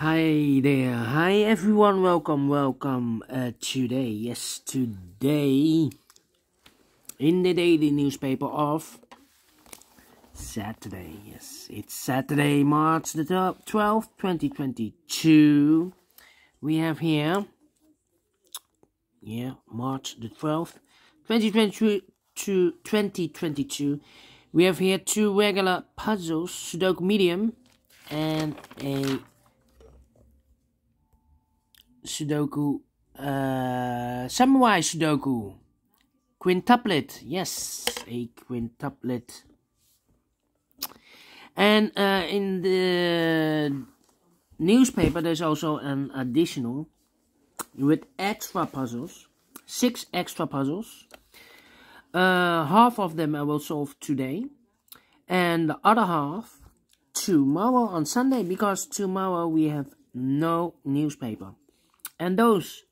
Hi there, hi everyone, welcome today in the daily newspaper of Saturday. Yes, it's Saturday, March the 12th, 2022. We have here, March the 12th, 2022. We have here two regular puzzles, Sudoku Medium and a Sudoku, Samurai Sudoku, Quintuplet, yes, a quintuplet. And in the newspaper there's also an additional with extra puzzles, 6 extra puzzles. Half of them I will solve today, and the other half tomorrow on Sunday, because tomorrow we have no newspaper. And those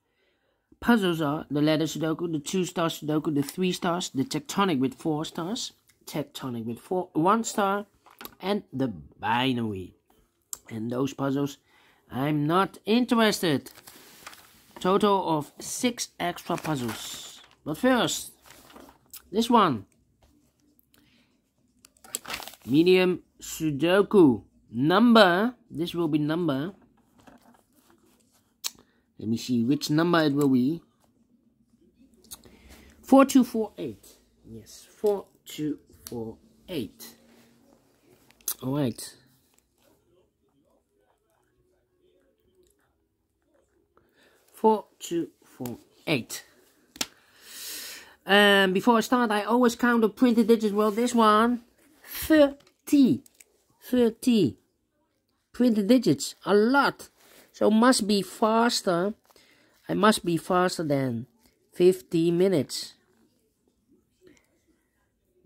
puzzles are the letter Sudoku, the 2-star Sudoku, the 3 stars, the tectonic with 4 stars, tectonic with 1 star, and the binary. And those puzzles, I'm not interested. Total of 6 extra puzzles. But first, this one. Medium Sudoku. Number, this will be number. Let me see which number it will be. 4248. Yes, 4248. Alright. Four, 2, 4, 8. Before I start, I always count the printed digits. Well, this one, 30. 30. Printed digits, a lot. So must be faster. I must be faster than 50 minutes.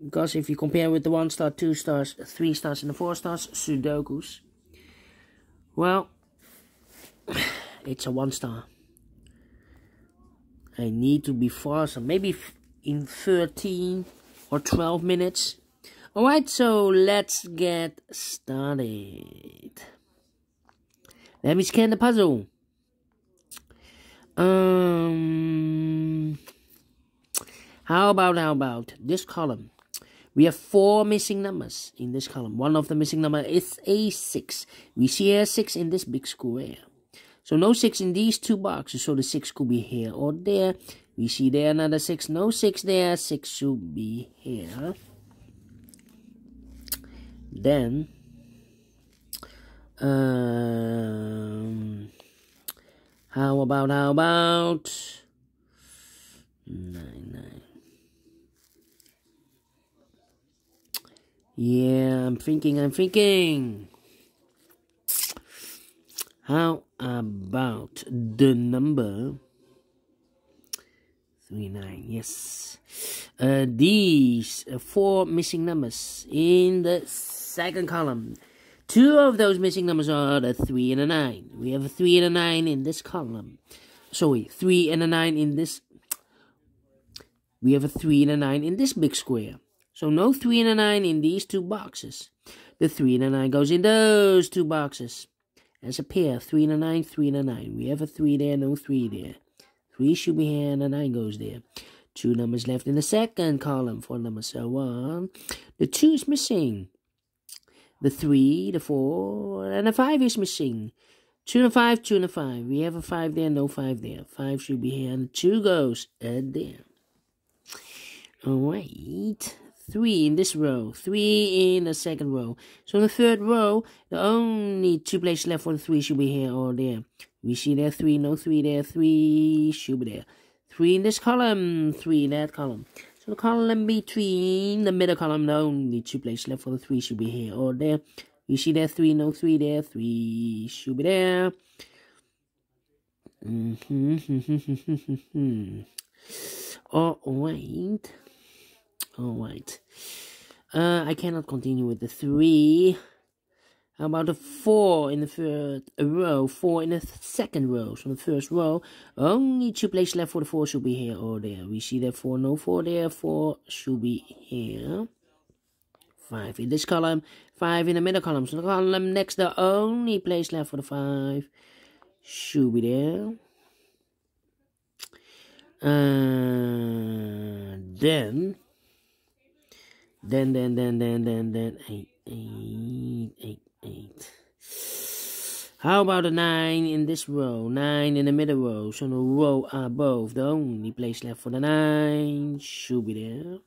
Because if you compare with the 1 star, 2 stars, 3 stars, and the 4 stars Sudokus, well, it's a 1 star. I need to be faster, maybe in 13 or 12 minutes. Alright, so let's get started. Let me scan the puzzle. How about this column? We have 4 missing numbers in this column. One of the missing number is a 6. We see a 6 in this big square. So no 6 in these 2 boxes. So the 6 could be here or there. We see there another 6. No 6 there. 6 should be here. Then how about 9. Yeah, I'm thinking. How about the number 39? Yes. These 4 missing numbers in the second column. 2 of those missing numbers are the 3 and the 9. We have a 3 and a 9 in this column. Sorry, 3 and a 9 in this. We have a 3 and a 9 in this big square. So no 3 and a 9 in these 2 boxes. The 3 and a 9 goes in those 2 boxes. As a pair, 3 and a 9, 3 and a 9. We have a 3 there, no 3 there. 3 should be here and a 9 goes there. 2 numbers left in the second column. 4 numbers so on. The 2 is missing. The 3, the 4, and the 5 is missing. 2 and 5, 2 and 5. We have a 5 there, no 5 there. 5 should be here, and the 2 goes there. Alright. 3 in this row. 3 in the second row. So in the third row, the only 2 places left for the 3 should be here or there. We see there 3, no 3 there. 3 should be there. 3 in this column. 3 in that column. So the column between the middle column, the only 2 places left for the 3 should be here or there. We see there 3, no 3 there. 3 should be there. Alright. I cannot continue with the 3. How about the 4 in the third row? 4 in the second row. So in the first row, only 2 places left for the 4 should be here or there. We see there 4, no 4 there. 4 should be here. 5 in this column, 5 in the middle column. So the column next, the only place left for the 5 should be there. Then 8. How about a 9 in this row? 9 in the middle row. So the row above, the only place left for the 9 should be there.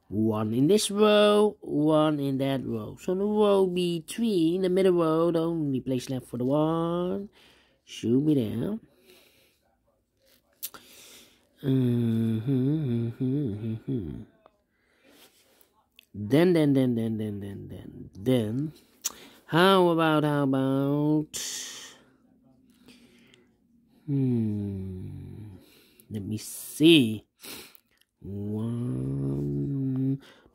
1 in this row, 1 in that row. So the row between the middle row, the only place left for the 1 should be there. Then how about let me see. The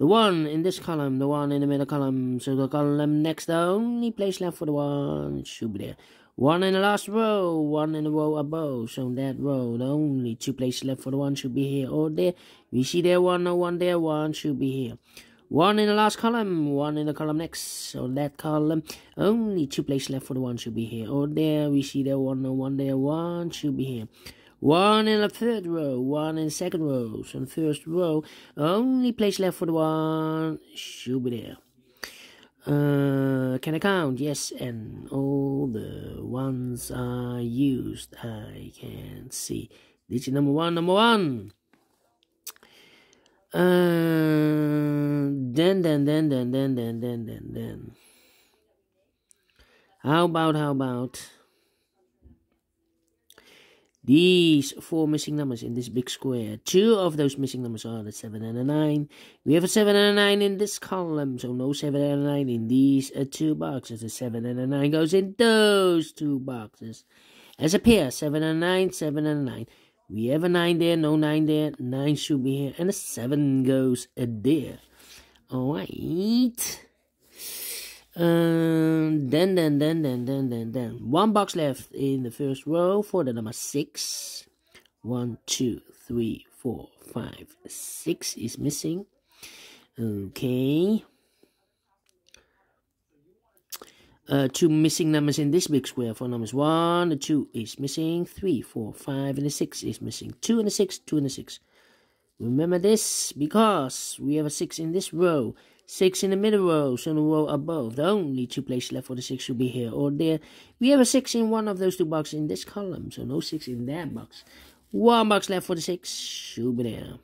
1 in this column, the 1 in the middle column. So the column next, the only place left for the 1 should be there. 1 in the last row, 1 in the row above. So that row, the only 2 places left for the 1 should be here or there. We see there 1, no 1 there, 1 should be here. 1 in the last column, 1 in the column next. So that column, only 2 places left for the 1 should be here or there. We see there 1, no 1 there, 1 should be here. 1 in the third row, 1 in the second row. So the first row, only place left for the 1 should be there. Can I count? Yes, and all the ones are used. I can see. Digit number 1, number 1. Then. How about these 4 missing numbers in this big square? 2 of those missing numbers are the 7 and the 9. We have a 7 and a 9 in this column, so no 7 and a 9 in these 2 boxes. The 7 and a 9 goes in those 2 boxes. As a pair, 7 and 9, 7 and 9. We have a 9 there, no 9 there. 9 should be here, and a 7 goes there. Alright. Then. 1 box left in the first row for the number 6. 1, 2, 3, 4, 5, 6 is missing. Okay. 2 missing numbers in this big square for numbers 1. The 2 is missing. 3, 4, 5, and the 6 is missing. 2 and the 6, 2 and the 6. Remember this because we have a 6 in this row. 6 in the middle row, so the row above. The only 2 places left for the 6 should be here or there. We have a 6 in one of those 2 boxes in this column, so no 6 in that box. 1 box left for the 6 should be there.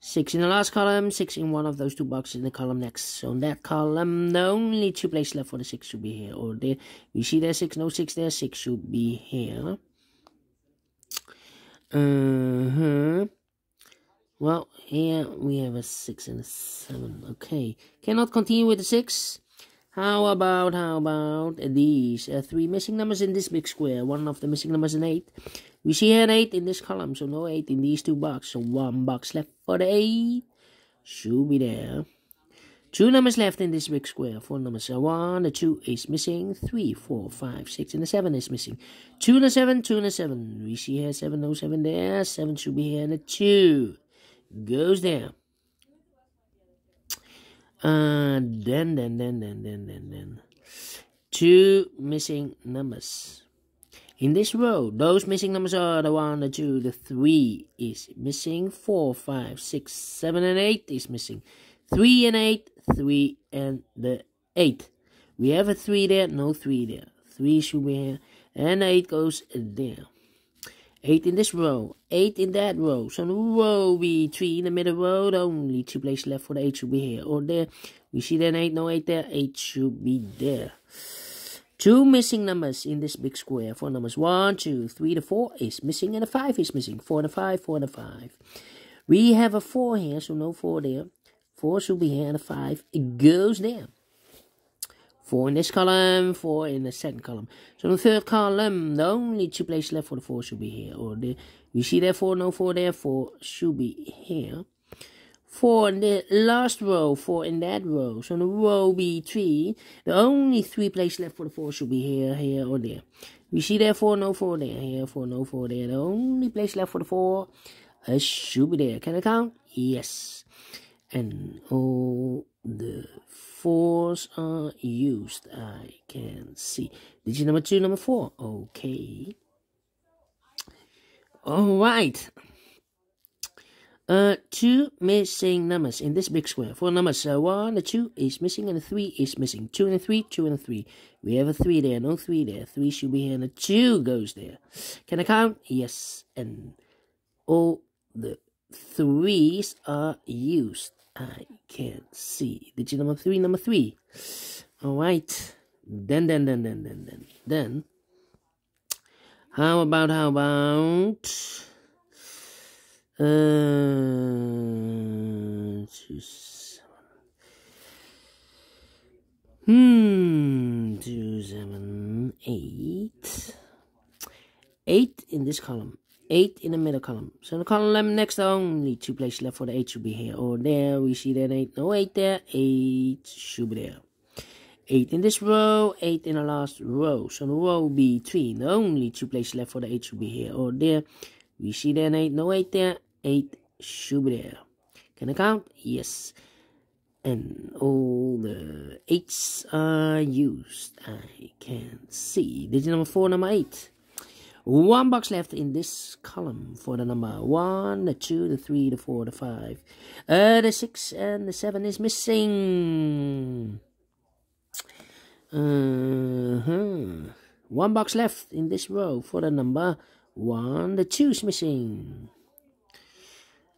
6 in the last column, 6 in one of those 2 boxes in the column next. So in that column, the only 2 places left for the 6 should be here or there. We see there 6, no 6 there, 6 should be here. Well, here we have a 6 and a 7. Okay, cannot continue with the 6. How about these 3 missing numbers in this big square? One of the missing numbers is an 8. We see here an 8 in this column, so no 8 in these 2 boxes. So 1 box left for the 8 should be there. 2 numbers left in this big square. 4 numbers. 1, the 2 is missing. 3, 4, 5, 6, and the 7 is missing. 2 and a 7, 2 and a 7. We see here 7, no 7 there. 7 should be here, and the 2 goes there. Then 2 missing numbers in this row. Those missing numbers are the 1, the 2, the 3 is missing. 4, 5, 6, 7, and 8 is missing. 3 and 8, 3 and the 8. We have a 3 there, no 3 there. 3 should be here, and 8 goes there. 8 in this row, 8 in that row. So the row between the middle row, the only 2 places left for the 8 should be here or there. We see there 8, no 8 there, 8 should be there. 2 missing numbers in this big square. 4 numbers, 1, 2, 3, the 4 is missing, and the 5 is missing. 4 and a 5, 4 and a 5. We have a 4 here, so no 4 there. 4 should be here, and a 5, it goes there. 4 in this column, 4 in the second column. So in the third column, the only 2 places left for the 4 should be here or there. We see there 4, no 4 there, 4 should be here. 4 in the last row, 4 in that row. So in the row between, the only 3 places left for the 4 should be here, here, or there. We see there 4, no 4 there. Here 4, no 4 there. The only place left for the 4 should be there. Can I count? Yes. And all the 4s are used. I can see. Digit number 2, number 4. Okay. Alright. 2 missing numbers in this big square. 4 numbers. 1, the 2 is missing, and the 3 is missing. 2 and a 3, 2 and a 3. We have a 3 there, no 3 there. 3 should be here, and a 2 goes there. Can I count? Yes. And all the 3s are used. I can see. Digit number 3, number 3. Alright. Then. How about 2, 7, 8. 8 in this column. 8 in the middle column. So in the column next, only 2 places left for the 8 should be here or there. We see that 8. No 8 there. 8 should be there. 8 in this row. 8 in the last row. So the row between, only 2 places left for the 8 should be here or there. We see that 8. No 8 there. 8 should be there. Can I count? Yes. And all the 8s are used. I can see. Digit number 4, number 8. 1 box left in this column for the number 1, the 2, the 3, the 4, the 5. The 6 and the 7 is missing. 1 box left in this row for the number 1, the 2 is missing.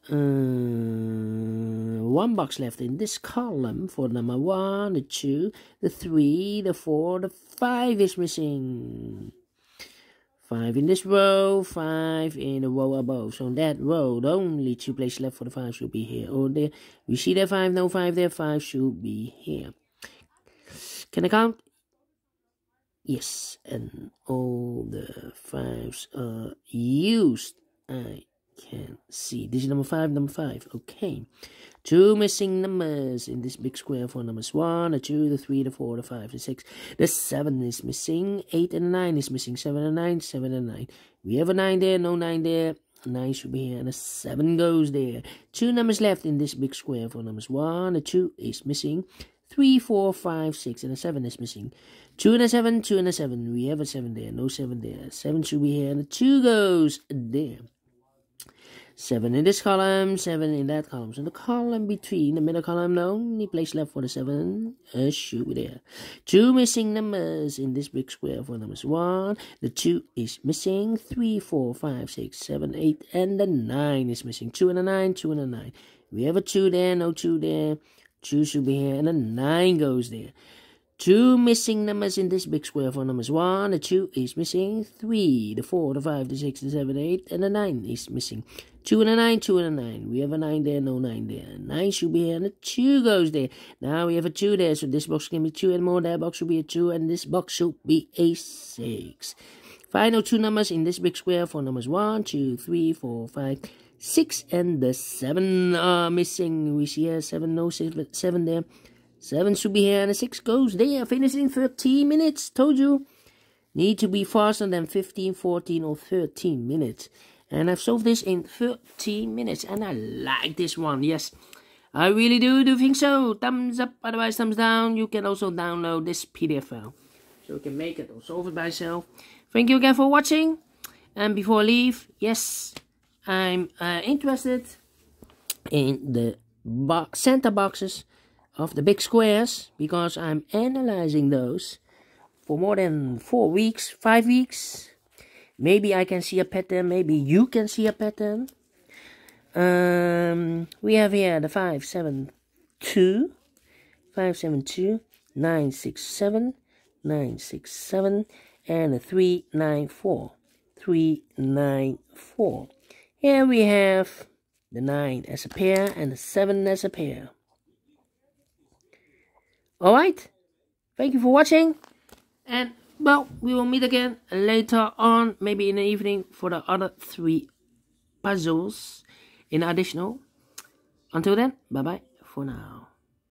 1 box left in this column for number 1, the 2, the 3, the 4, the 5 is missing. 5 in this row, 5 in the row above. So in that row, the only 2 places left for the 5 should be here or there. We see that 5, no 5 there, 5 should be here. Can I count? Yes, and all the 5s are used. I can see. Digit number 5, number 5. Okay. 2 missing numbers in this big square for numbers 1, the 2, the 3, the 4, the 5, the 6. The 7 is missing. 8 and 9 is missing. 7 and 9, 7 and 9. We have a 9 there, no 9 there. 9 should be here, and a 7 goes there. 2 numbers left in this big square for numbers 1, the 2 is missing. 3, 4, 5, 6, and a 7 is missing. 2 and a 7, 2 and a 7. We have a 7 there, no 7 there. 7 should be here, and a 2 goes there. 7 in this column, 7 in that column. So the column between the middle column, the only place left for the 7 should be there. 2 missing numbers in this big square for numbers 1. The 2 is missing. 3, 4, 5, 6, 7, 8, and the 9 is missing. 2 and a 9, 2 and a 9. We have a 2 there, no 2 there. 2 should be here, and a 9 goes there. 2 missing numbers in this big square for numbers 1. The 2 is missing. 3, the 4, the 5, the 6, the 7, 8, and the 9 is missing. 2 and a 9, 2 and a 9. We have a 9 there, no 9 there. 9 should be here, and a 2 goes there. Now we have a 2 there, so this box can be 2 and more. That box should be a 2, and this box should be a 6. Final 2 numbers in this big square for numbers 1, 2, 3, 4, 5, 6, and the 7 are missing. We see here 7, no 7 there. 7 should be here, and a 6 goes there. Finish in 13 minutes. Told you. Need to be faster than 15, 14, or 13 minutes. And I've solved this in 13 minutes. And I like this one. Yes, I really do think so. Thumbs up, otherwise thumbs down. You can also download this PDF file, so you can make it or solve it by yourself. Thank you again for watching. And before I leave, yes, I'm interested in the center boxes of the big squares, because I'm analyzing those for more than 4 weeks, 5 weeks. Maybe I can see a pattern, maybe you can see a pattern. We have here the 5, 7, 2, 5, 7, 2, 9, 6, 7, 9, 6, 7, and a 3, 9, 4, 3, 9, 4. Here we have the 9 as a pair and the 7 as a pair. Alright, thank you for watching, and well, we will meet again later on, maybe in the evening, for the other 3 puzzles in additional. Until then, bye bye for now.